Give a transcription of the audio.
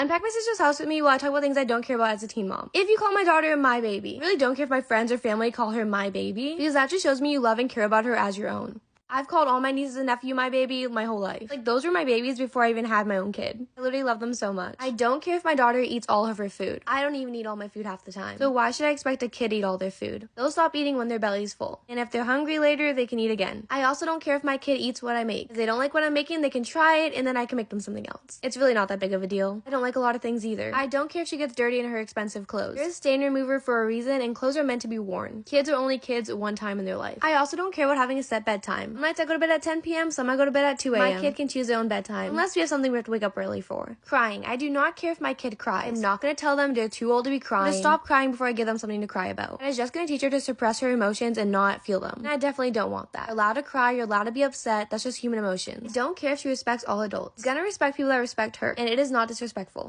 Unpack my sister's house with me while I talk about things I don't care about as a teen mom. If you call my daughter my baby, I really don't care if my friends or family call her my baby, because that just shows me you love and care about her as your own. I've called all my nieces and nephew my baby my whole life. Like, those were my babies before I even had my own kid. I literally love them so much. I don't care if my daughter eats all of her food. I don't even eat all my food half the time. So why should I expect a kid to eat all their food? They'll stop eating when their belly's full. And if they're hungry later, they can eat again. I also don't care if my kid eats what I make. If they don't like what I'm making, they can try it and then I can make them something else. It's really not that big of a deal. I don't like a lot of things either. I don't care if she gets dirty in her expensive clothes. There's a stain remover for a reason and clothes are meant to be worn. Kids are only kids one time in their life. I also don't care about having a set bedtime. Some nights I go to bed at 10 p.m., some I go to bed at 2 a.m. My kid can choose their own bedtime, unless we have something we have to wake up early for. Crying. I do not care if my kid cries. I'm not going to tell them they're too old to be crying. I'm going to stop crying before I give them something to cry about. And I'm just going to teach her to suppress her emotions and not feel them. And I definitely don't want that. You're allowed to cry, you're allowed to be upset, that's just human emotions. I don't care if she respects all adults. She's going to respect people that respect her, and it is not disrespectful.